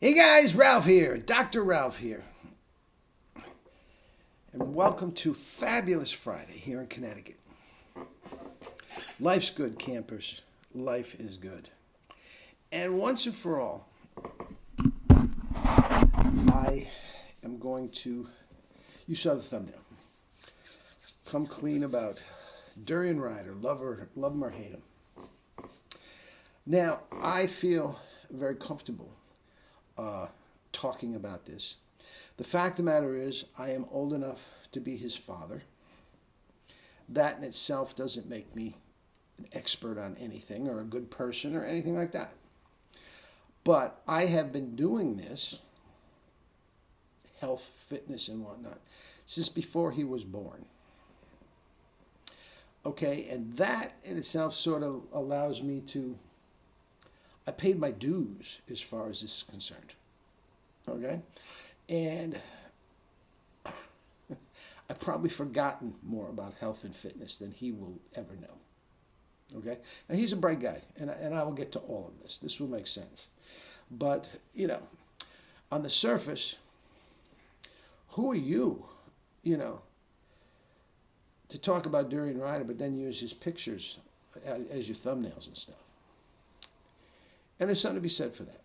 Hey guys, Ralph here, Dr. Ralph here. And welcome to Fabulous Friday here in Connecticut. Life's good, campers. Life is good. And once and for all, I am going to, you saw the thumbnail, come clean about Durianrider, love him or hate him. Now, I feel very comfortable talking about this. The fact of the matter is, I am old enough to be his father. That in itself doesn't make me an expert on anything or a good person or anything like that. But I have been doing this, health, fitness, and whatnot, since before he was born. Okay, and that in itself sort of allows me to, I paid my dues as far as this is concerned. Okay? And I've probably forgotten more about health and fitness than he will ever know. Okay? And he's a bright guy, and I will get to all of this. This will make sense. But, you know, on the surface, who are you, to talk about Durianrider, but then use his pictures as your thumbnails and stuff? And there's something to be said for that.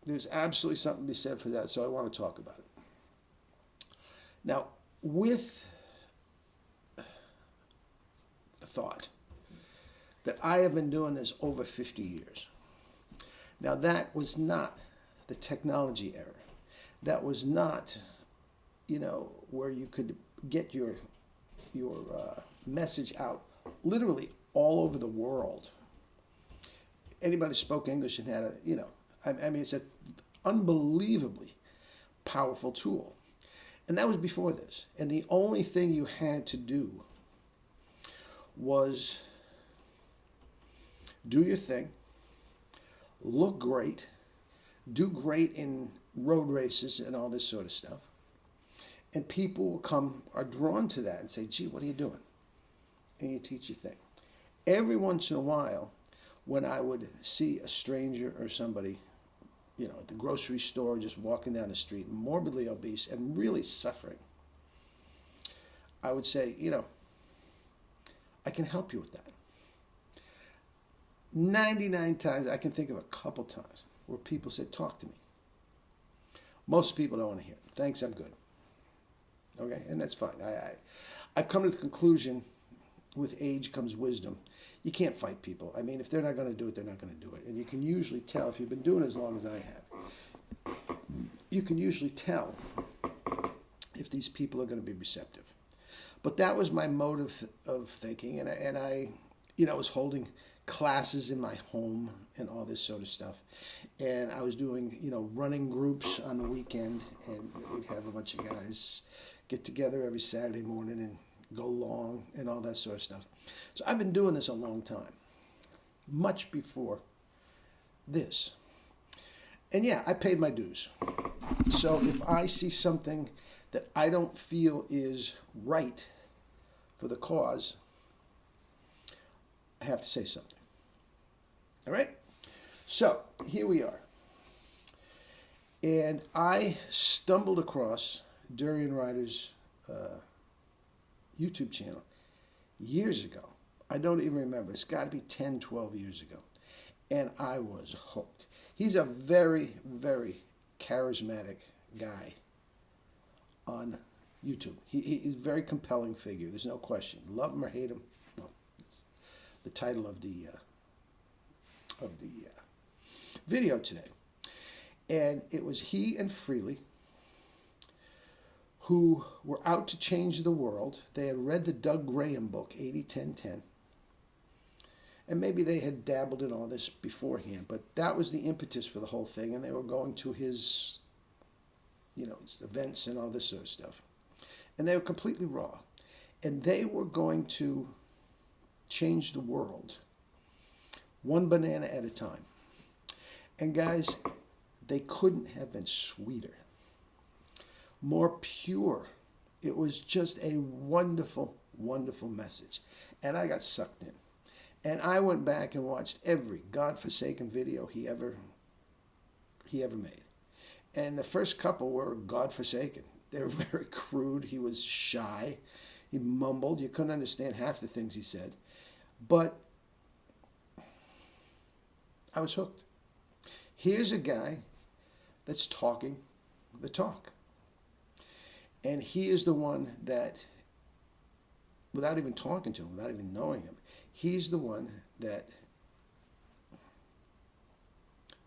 There's absolutely something to be said for that, so I want to talk about it. Now, with the thought that I have been doing this over 50 years. Now, that was not the technology era. That was not, where you could get your message out literally all over the world. Anybody spoke English and had it's an unbelievably powerful tool. And that was before this. And the only thing you had to do was do your thing, look great, do great in road races and all this sort of stuff. And people are drawn to that and say, gee, what are you doing? And you teach your thing. Every once in a while, when I would see a stranger or somebody, at the grocery store, just walking down the street, morbidly obese and really suffering, I would say, I can help you with that. 99 times, I can think of a couple times where people said, talk to me. Most people don't want to hear it. Thanks, I'm good. Okay, and that's fine. I've come to the conclusion, with age comes wisdom. You can't fight people. I mean, if they're not going to do it, they're not going to do it. And you can usually tell, if you've been doing it as long as I have, you can usually tell if these people are going to be receptive. But that was my mode of thinking. And I was holding classes in my home and all this sort of stuff. And I was doing, running groups on the weekend. And we'd have a bunch of guys get together every Saturday morning and go long and all that sort of stuff. So I've been doing this a long time, much before this. And yeah, I paid my dues. So if I see something that I don't feel is right for the cause, I have to say something. All right? So here we are. And I stumbled across Durianrider's YouTube channel years ago. I don't even remember. It's got to be 10, 12 years ago. And I was hooked. He's a very, very charismatic guy on YouTube. He's a very compelling figure. There's no question. Love him or hate him. Well, it's the title of the video today. And it was he and Freely, who were out to change the world. They had read the Doug Graham book, 80-10-10. And maybe they had dabbled in all this beforehand, but that was the impetus for the whole thing. And they were going to his, his events and all this sort of stuff. And they were completely raw. And they were going to change the world one banana at a time. And guys, they couldn't have been sweeter, more pure. It was just a wonderful, wonderful message. And I got sucked in. And I went back and watched every godforsaken video he ever made. And the first couple were godforsaken. They were very crude. He was shy. He mumbled. You couldn't understand half the things he said. But I was hooked. Here's a guy that's talking the talk. And he is the one that, without even talking to him, without even knowing him, he's the one that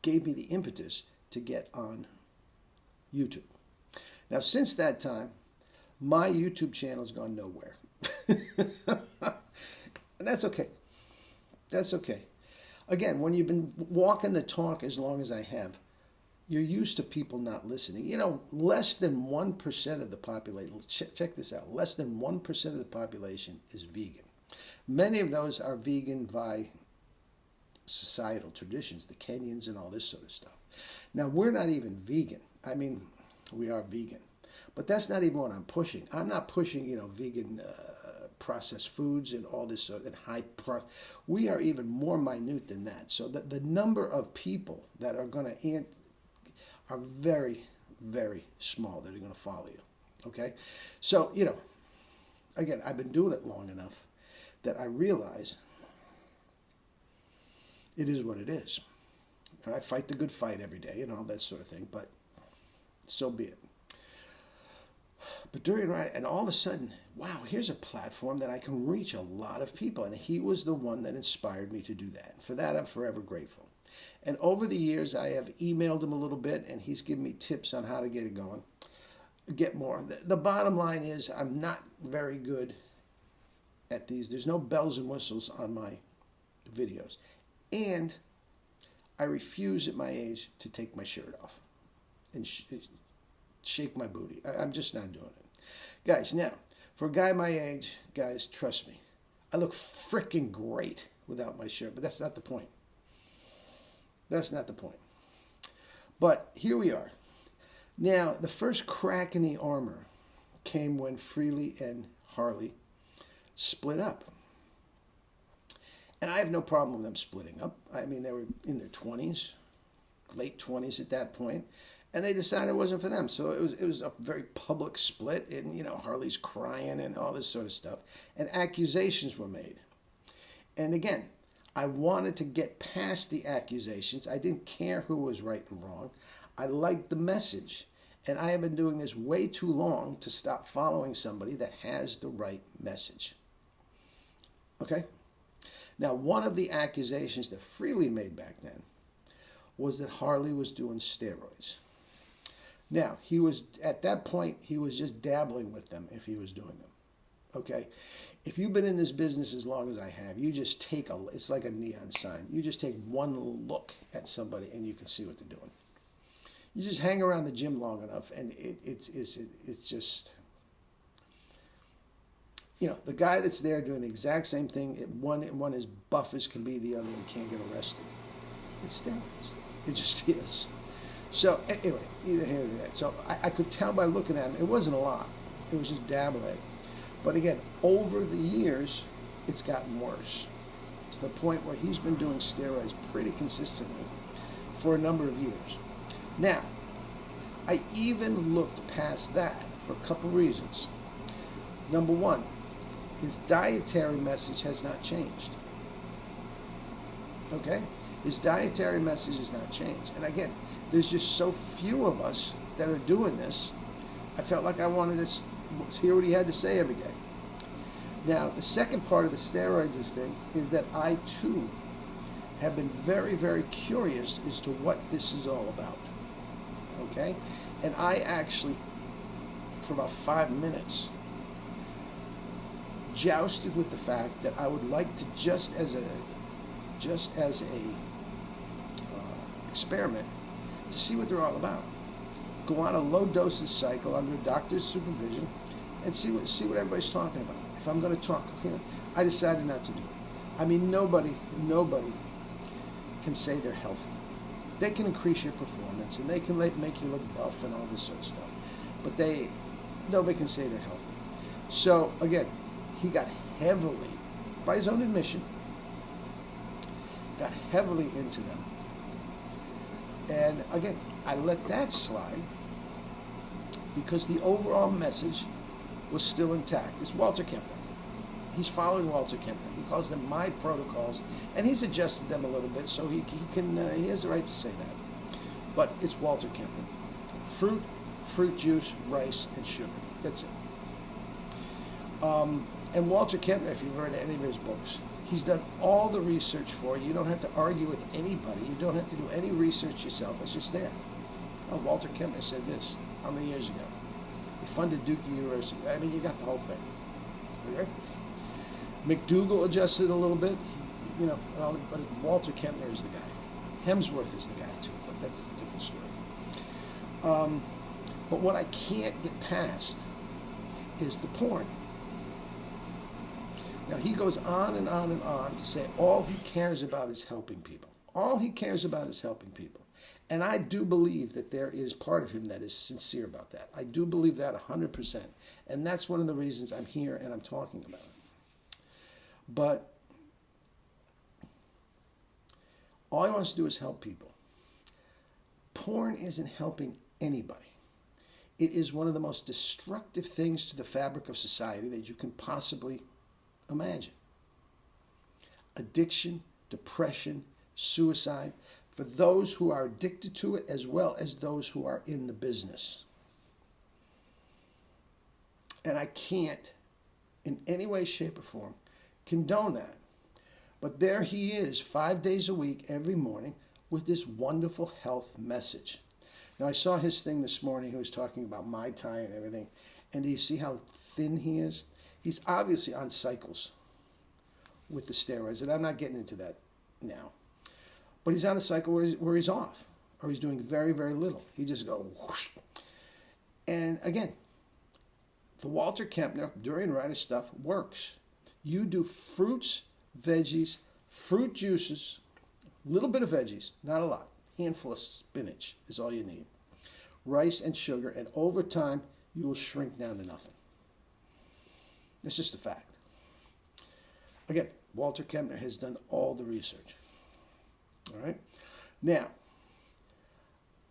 gave me the impetus to get on YouTube. Now, since that time, my YouTube channel's gone nowhere. And that's okay. That's okay. Again, when you've been walking the talk as long as I have, you're used to people not listening. You know, less than 1% of the population, check this out, less than 1% of the population is vegan. Many of those are vegan by societal traditions, the Kenyans and all this sort of stuff. Now, we're not even vegan. I mean, we are vegan. But that's not even what I'm pushing. I'm not pushing, vegan processed foods and all this sort of high price. We are even more minute than that. So the number of people that are going to are very, very small that are going to follow you. Okay? So, again, I've been doing it long enough that I realize it is what it is. And I fight the good fight every day and all that sort of thing, but so be it. But Durianrider, and all of a sudden, wow, here's a platform that I can reach a lot of people. And he was the one that inspired me to do that. And for that, I'm forever grateful. And over the years, I have emailed him a little bit, and he's given me tips on how to get it going, get more. The bottom line is I'm not very good at these. There's no bells and whistles on my videos. And I refuse at my age to take my shirt off and shake my booty. I'm just not doing it. Guys, now, for a guy my age, guys, trust me, I look freaking great without my shirt, but that's not the point. That's not the point. But here we are. Now, the first crack in the armor came when Freely and Harley split up. And I have no problem with them splitting up. I mean, they were in their 20s, late 20s at that point. And they decided it wasn't for them. So it was a very public split. And, Harley's crying and all this sort of stuff. And accusations were made. And again, I wanted to get past the accusations. I didn't care who was right and wrong. I liked the message. And I have been doing this way too long to stop following somebody that has the right message. Okay? Now, one of the accusations that Freely made back then was that Harley was doing steroids. Now, at that point, he was just dabbling with them if he was doing them. Okay? If you've been in this business as long as I have, you just take it's like a neon sign. You just take one look at somebody and you can see what they're doing. You just hang around the gym long enough and it's just, the guy that's there doing the exact same thing, one is buff as can be, the other one can't get arrested. It's steroids. It just is. So anyway, either here or there. So I could tell by looking at him, it wasn't a lot. It was just dabbling. But again, over the years, it's gotten worse to the point where he's been doing steroids pretty consistently for a number of years. Now, I even looked past that for a couple reasons. Number one, his dietary message has not changed. Okay? His dietary message has not changed. And again, there's just so few of us that are doing this. I felt like I wanted to hear what he had to say every day. Now, the second part of the steroids thing is that I, too, have been very, very curious as to what this is all about. Okay? And I actually, for about 5 minutes, jousted with the fact that I would like to just as a experiment to see what they're all about. Go on a low dosage cycle under a doctor's supervision and see what everybody's talking about. If I'm going to talk, I decided not to do it. I mean, nobody can say they're healthy. They can increase your performance and they can make you look buff and all this sort of stuff, but nobody can say they're healthy. So again, he got heavily, by his own admission, got heavily into them. And again, I let that slide because the overall message was still intact. It's Walter Kempner. He's following Walter Kempner. He calls them my protocols, and he's adjusted them a little bit, so he has the right to say that. But it's Walter Kempner. Fruit, fruit juice, rice, and sugar. That's it. And Walter Kempner, if you've read any of his books, he's done all the research for you. You don't have to argue with anybody. You don't have to do any research yourself. It's just there. Oh, Walter Kempner said this how many years ago? He funded Duke University. I mean, you got the whole thing. Okay? McDougall adjusted a little bit, you know, but Walter Kempner is the guy. Hemsworth is the guy too, but that's a different story. But what I can't get past is the porn. Now, he goes on and on and on to say all he cares about is helping people. All he cares about is helping people. And I do believe that there is part of him that is sincere about that. I do believe that 100%. And that's one of the reasons I'm here and I'm talking about it. But all he wants to do is help people. Porn isn't helping anybody. It is one of the most destructive things to the fabric of society that you can possibly imagine. Addiction, depression, suicide, for those who are addicted to it as well as those who are in the business. And I can't, in any way, shape, or form, condone that. But there he is, 5 days a week, every morning, with this wonderful health message. Now, I saw his thing this morning. He was talking about Mai Tai and everything. And do you see how thin he is? He's obviously on cycles with the steroids, and I'm not getting into that now. But he's on a cycle where he's off, or he's doing very, very little. He just goes whoosh. And again, the Walter Kempner Durianrider stuff works. You do fruits, veggies, fruit juices, a little bit of veggies, not a lot. Handful of spinach is all you need. Rice and sugar, and over time, you will shrink down to nothing. It's just a fact. Again, Walter Kempner has done all the research. All right? Now,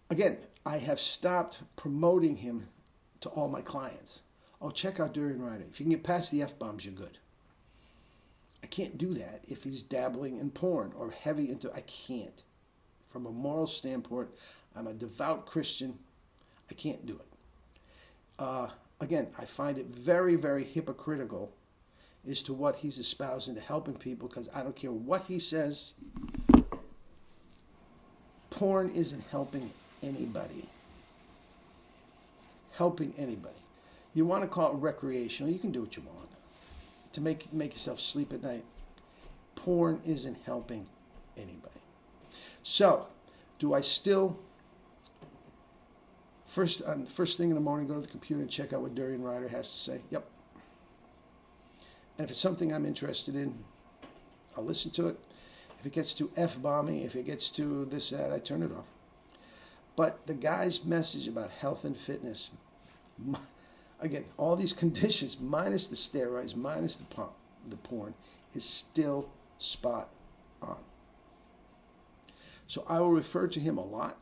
again, I have stopped promoting him to all my clients. Oh, check out Durianrider. If you can get past the F-bombs, you're good. I can't do that if he's dabbling in porn or heavy into... I can't. From a moral standpoint, I'm a devout Christian. I can't do it. Again, I find it very, very hypocritical as to what he's espousing to helping people, because I don't care what he says. Porn isn't helping anybody. Helping anybody. You want to call it recreational, you can do what you want to make yourself sleep at night. Porn isn't helping anybody. So, do I still first thing in the morning go to the computer and check out what Durianrider has to say? Yep. And if it's something I'm interested in, I'll listen to it. If it gets too F-bomby, if it gets too this, that, I turn it off. But the guy's message about health and fitness, again, all these conditions, minus the steroids, minus the porn, is still spot on. So I will refer to him a lot.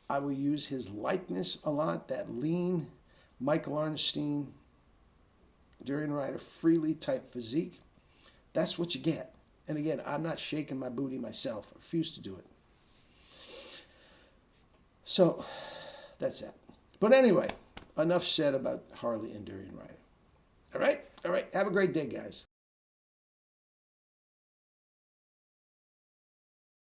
I will use his likeness a lot, that lean Michael Arnstein, Durianrider, freely type physique. That's what you get. And again, I'm not shaking my booty myself. I refuse to do it. So, that's it. But anyway, enough said about Harley and Durianrider. All right? All right. Have a great day, guys.